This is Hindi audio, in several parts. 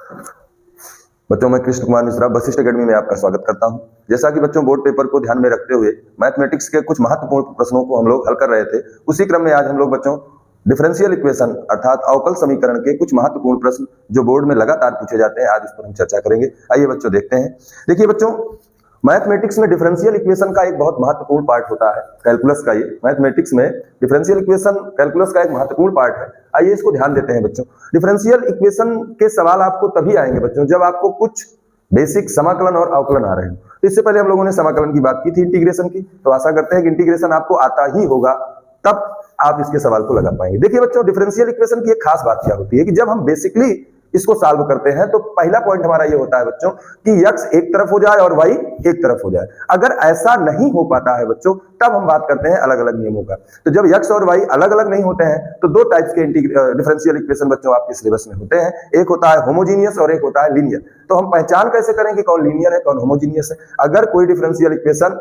बच्चों, मैं कृष्ण कुमार मिश्रा वशिष्ठ एकेडमी में आपका स्वागत करता हूं। जैसा कि बच्चों बोर्ड पेपर को ध्यान में रखते हुए मैथमेटिक्स के कुछ महत्वपूर्ण प्रश्नों को हम लोग हल कर रहे थे, उसी क्रम में आज हम लोग बच्चों डिफरेंशियल इक्वेशन अर्थात अवकल समीकरण के कुछ महत्वपूर्ण प्रश्न जो बोर्ड में लगातार पूछे जाते हैं, आज उस पर हम चर्चा करेंगे। आइए बच्चों देखते हैं। देखिए बच्चों, मैथमेटिक्स में डिफरेंशियल इक्वेशन का एक बहुत महत्वपूर्ण पार्ट होता है कैलकुलस का। ये मैथमेटिक्स में डिफरेंशियल इक्वेशन कैलकुलस का एक महत्वपूर्ण पार्ट है। आइए इसको ध्यान देते हैं बच्चों। डिफरेंशियल इक्वेशन के सवाल आपको तभी आएंगे बच्चों जब आपको कुछ बेसिक समाकलन और अवकलन आ रहे हैं। तो इससे पहले हम लोगों ने समाकलन की बात की थी, इंटीग्रेशन की, तो आशा करते हैं कि इंटीग्रेशन आपको आता ही होगा, तब आप इसके सवाल को लगा पाएंगे। देखिए बच्चों, डिफरेंशियल इक्वेशन की एक खास बात क्या होती है कि जब हम बेसिकली इसको सॉल्व करते हैं तो पहला पॉइंट हमारा ये होता है बच्चों कि x एक तरफ हो जाए और y एक तरफ हो जाए। अगर ऐसा नहीं हो पाता है बच्चों, तब हम बात करते हैं अलग अलग नियमों का। तो जब x और y अलग अलग नहीं होते हैं तो दो टाइप्स के डिफरेंशियल इक्वेशन बच्चों आपके सिलेबस में होते हैं। एक होता है होमोजीनियस और एक होता है लीनियर। तो हम पहचान कैसे करें कि कौन लीनियर है कौन होमोजीनियस है? अगर कोई डिफरेंशियल इक्वेशन,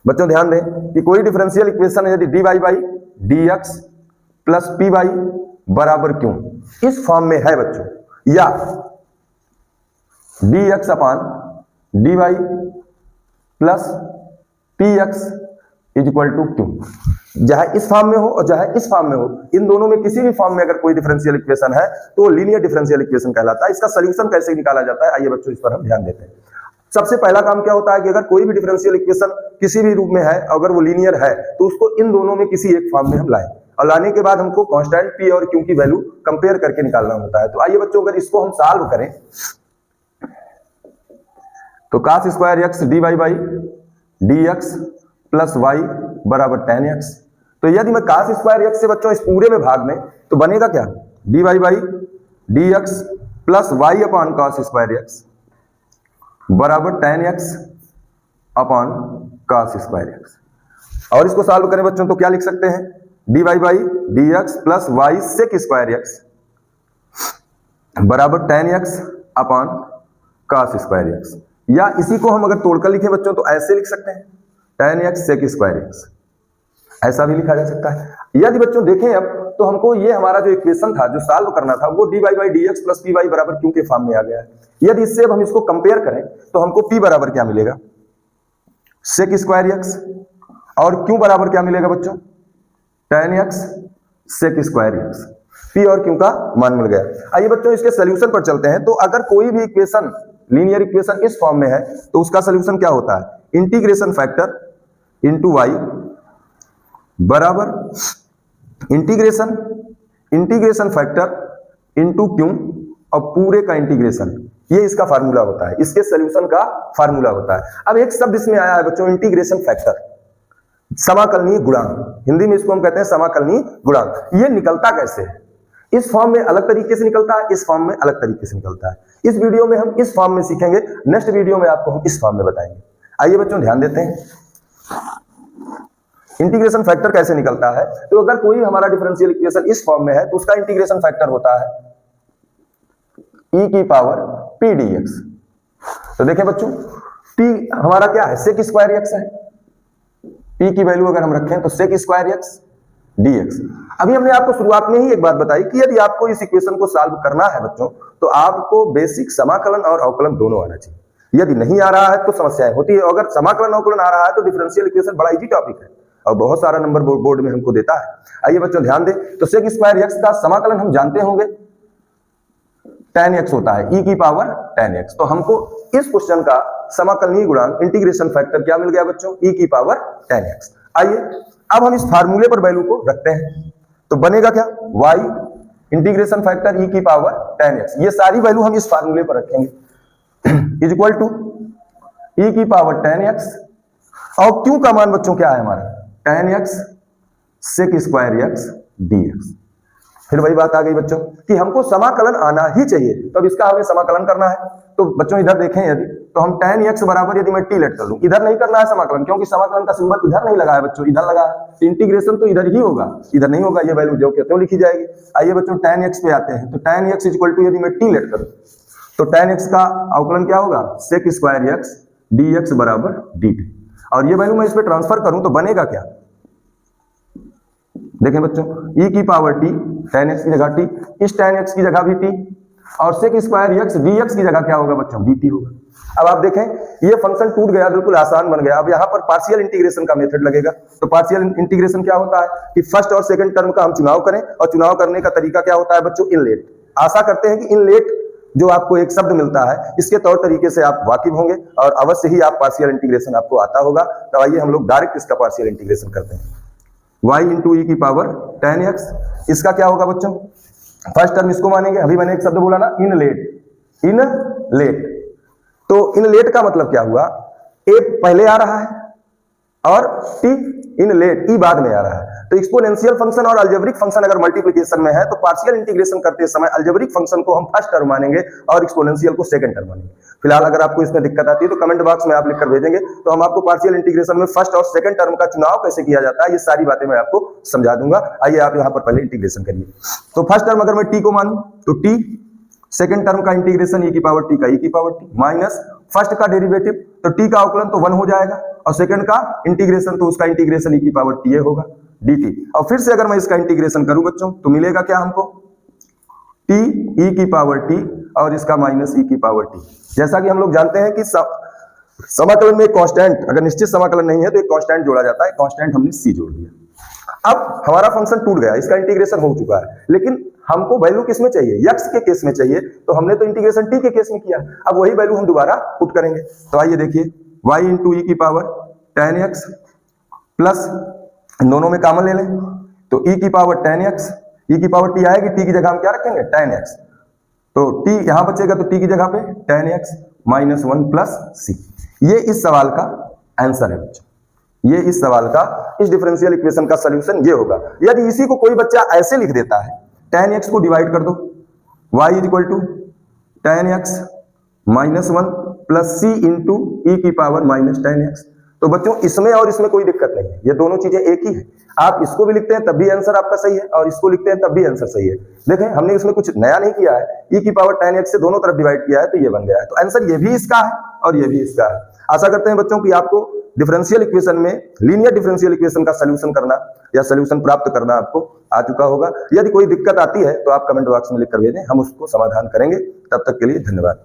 बच्चों ध्यान दें कि कोई डिफरेंशियल इक्वेशन यदि dy by dx plus P Y बराबर क्यों इस फॉर्म में है बच्चों, या dx upon dy plus px is equal to Q, चाहे इस फॉर्म में हो और चाहे इस फॉर्म में हो, इन दोनों में किसी भी फॉर्म में अगर कोई डिफरेंशियल इक्वेशन है तो लीनियर डिफरेंशियल इक्वेशन कहलाता है। इसका सॉल्यूशन कैसे निकाला जाता है, आइए बच्चों इस पर हम ध्यान देते हैं। सबसे पहला काम क्या होता है कि अगर कोई भी डिफरेंशियल इक्वेशन किसी भी रूप में है, अगर वो लीनियर है, तो उसको इन दोनों में किसी एक फॉर्म में हम लाएं और लाने के बाद हमको कांस्टेंट p और q की वैल्यू कंपेयर करके निकालना होता है। तो आइए बच्चों, अगर इसको हम सॉल्व करें तो cos square x dy by dx plus y बराबर tan x। तो यदि मैं cos स्क्वायर x से बच्चों इस पूरे में भाग में, तो बनेगा क्या, dy by dx plus y upon cos square x बराबर tan x upon cos square x। और इसको सॉल्व करें बच्चों तो क्या लिख सकते हैं, dy by dx plus y sec square x बराबर tan x upon cos square x। या इसी को हम अगर तोड़कर लिखें बच्चों तो ऐसे लिख सकते हैं tan x sec square x, ऐसा भी लिखा जा सकता है। यदि बच्चों देखें अब तो हमको ये हमारा जो इक्वेशन था जो सॉल्व करना था वो dy by dx plus P Y बराबर क्यों के फॉर्म में आ गया है। यदि इससे अब हम इसको कंपेयर करें तो हमको p बराबर क्या मिलेगा, सेक स्क्वायर x, और q बराबर क्या मिलेगा बच्चों, tan x sec square x। p और q का मान मिल गया। आइए बच्चों इसके सॉल्यूशन पर चलते हैं। तो अगर कोई भी इक्वेशन लीनियर इक्वेशन इस फॉर्म में है तो उसका सॉल्यूशन क्या होता है, इंटीग्रेशन फैक्टर इनटू y बराबर इंटीग्रेशन फैक्टर इनटू q और पूरे का इंटीग्रेशन, ये इसका फार्मूला होता है, इसके सॉल्यूशन का फार्मूला होता है। अब एक शब्द इसमें आया है बच्चों, इंटीग्रेशन फैक्टर, समाकलनीय गुणांक, हिंदी में इसको हम कहते हैं समाकलनीय गुणांक। ये निकलता कैसे है, इस फॉर्म में अलग तरीके से निकलता है, इस फॉर्म में अलग तरीके से निकलता है। इस वीडियो में हम इस फॉर्म में सीखेंगे, नेक्स्ट वीडियो में आपको हम इस फॉर्म में बताएंगे। आइए बच्चों ध्यान देते हैं इंटीग्रेशन फैक्टर कैसे निकलता है। तो अगर कोई हमारा डिफरेंशियल इक्वेशन इस फॉर्म में है तो उसका इंटीग्रेशन फैक्टर होता है e की पावर p dx। तो देखें बच्चों, p हमारा क्या है, सेक स्क्वायर x है, p की वैल्यू अगर हम रखें तो सेक स्क्वायर x dx। अभी हमने आपको शुरुआत में ही एक बात बताई कि यदि आपको इस इक्वेशन को सॉल्व करना है बच्चों तो आपको बेसिक समाकलन और अवकलन दोनों आना चाहिए। यदि नहीं आ रहा है तो समस्याएं होती है, अगर समाकलन अवकलन आ रहा है तो डिफरेंशियल इक्वेशन बड़ा इजी टॉपिक है और बहुत सारा नंबर बोर्ड में हमको देता है। आइए बच्चों ध्यान दें, तो सेक स्क्वायर x का समाकलन हम जानते होंगे tan x होता है e की पावर tan x। तो हमको इस क्वेश्चन का समाकलनीय गुणांक इंटीग्रेशन फैक्टर क्या मिल गया बच्चों, e की पावर tan x। आइए अब हम इस फार्मूले पर वैल्यू को रखते हैं तो बनेगा क्या, y इंटीग्रेशन फैक्टर e की पावर tan x, ये सारी वैल्यू हम इस फार्मूले पर रखेंगे इज इक्वल टू e की पावर tan x, और q का मान बच्चों क्या है हमारा, tan x sec square x dx। फिर वही बात आ गई बच्चों कि हमको समाकलन आना ही चाहिए, तो अब इसका हमें समाकलन करना है। तो बच्चों इधर देखें यदि, तो हम tan x बराबर यदि मैं t लेट कर लूं, इधर नहीं करना है समाकलन क्योंकि समाकलन का सिंबल इधर नहीं लगा है बच्चों, इधर लगा है। इंटीग्रेशन तो इधर ही होगा, इधर नहीं होगा, ये वैल्यू जो कहते हो लिखी जाएगी। आइए बच्चों tan x पे आते हैं, तो tan x इक्वल टू यदि मैं t लेट करूं तो tan x का अवकलन क्या होगा, सेक स्क्वायर x dx बराबर dt। और ये वैल्यू मैं इस पे ट्रांसफर करूं तो बनेगा क्या, देखें बच्चों e की पावर t, tan x की जगह t, इस tan x की जगह भी t, और सेक स्क्वायर एक्स dx की जगह क्या होगा बच्चों, dt होगा। अब आप देखें ये फंक्शन टूट गया, बिल्कुल आसान बन गया। अब यहाँ पर पार्शियल इंटीग्रेशन का मेथड लगेगा। तो पार्शियल इंटीग्रेशन क्या होता है कि फर्स्ट और सेकंड टर्म का हम चुनाव करें, और चुनाव करने का तरीका क्या होता है बच्चों, इनलेट। आशा करते हैं कि इनलेट जो आपको एक शब्द मिलता है इसके तौर तरीके से आप वाकिफ होंगे और अवश्य ही आप पार्शियल इंटीग्रेशन आपको आता होगा। तो आइए हम लोग डायरेक्ट इसका पार्शियल इंटीग्रेशन करते हैं। y इंटू ई की पावर 10x, इसका क्या होगा बच्चों, फर्स्ट टर्म इसको मानेंगे। अभी मैंने एक शब्द बोला ना, इनलेट। इनलेट, तो इनलेट का मतलब क्या हुआ, ए पहले आ रहा है और टी इनलेट ई बाद में आ रहा है। तो एक्सपोनेंशियल फंक्शन और अलजेब्रिक फंक्शन अगर मल्टीप्लिकेशन में है तो पार्शियल इंटीग्रेशन करते समय अलजेब्रिक फंक्शन को हम फर्स्ट टर्म मानेंगे और एक्सपोनेंशियल को सेकंड टर्म मानेंगे। फिलहाल अगर आपको इसमें दिक्कत आती है तो कमेंट बॉक्स में आप लिखकर भेजेंगे, तो हम आपको पार्शियल इंटीग्रेशन में फर्स्ट और सेकंड टर्म का चुनाव कैसे किया जाता है ये सारी बातें मैं आपको समझा दूंगा। आइए आप यहाँ पर पहले इंटीग्रेशन करिए। तो फर्स्ट टर्म अगर मैं टी को मानूं तो टी, सेकंड टर्म का इंटीग्रेशन e की पावर टी का e की पावर टी माइनस फर्स्ट का डेरिवेटिव, तो टी का अवकलन तो 1 हो जाएगा और सेकंड का इंटीग्रेशन तो उसका इंटीग्रेशन e की पावर टी होगा dt। और फिर से अगर मैं इसका इंटीग्रेशन करूं बच्चों तो मिलेगा क्या हमको, t e की पावर t और इसका माइनस e की पावर t। जैसा कि हम लोग जानते हैं कि समाकलन में एक कांस्टेंट, अगर निश्चित समाकलन नहीं है तो एक कांस्टेंट जोड़ा जाता है, कांस्टेंट हमने c जोड़ दिया। अब हमारा फंक्शन टूट गया, इसका इंटीग्रेशन हो चुका है, लेकिन हमको वैल्यू किस में चाहिए, x के केस में चाहिए, तो हमने तो इंटीग्रेशन t के केस में किया। अब वही वैल्यू हम दोबारा पुट करेंगे। तो आइए देखिए, y इंटू ई की पावर 10x प्लस दोनों में कॉमन ले लें तो e की पावर 10x, e की पावर t आएगी, t की जगह हम क्या रखेंगे 10x, तो t यहां बचेगा तो t की जगह पे 10x माइनस 1 प्लस c। ये इस सवाल का आंसर है बच्चों, ये इस सवाल का, इस डिफरेंशियल इक्वेशन का सॉल्यूशन ये होगा। यदि इसी को कोई बच्चा ऐसे लिख देता है, 10x को डिवाइड कर दो, y is equal to 10x minus 1 plus c into e की पावर माइनस 10x। तो बच्चों इसमें और इसमें कोई दिक्कत नहीं है, ये दोनों चीजें एक ही है। आप इसको भी लिखते हैं तब भी आंसर आपका सही है और इसको लिखते हैं तब भी आंसर सही है। देखें हमने इसमें कुछ नया नहीं किया है, e की पावर 10x से दोनों तरफ डिवाइड किया है तो ये बन गया है। तो आंसर ये भी इसका है और ये भी इसका है। आशा करते हैं बच्चों कि आपको डिफरेंशियल इक्वेशन में, लीनियर डिफरेंशियल इक्वेशन का सॉल्यूशन करना या सॉल्यूशन प्राप्त करना आपको आ चुका होगा। यदि कोई दिक्कत आती है तो आप कमेंट बॉक्स में लिख कर भेजें, हम उसको समाधान करेंगे। तब तक के लिए धन्यवाद।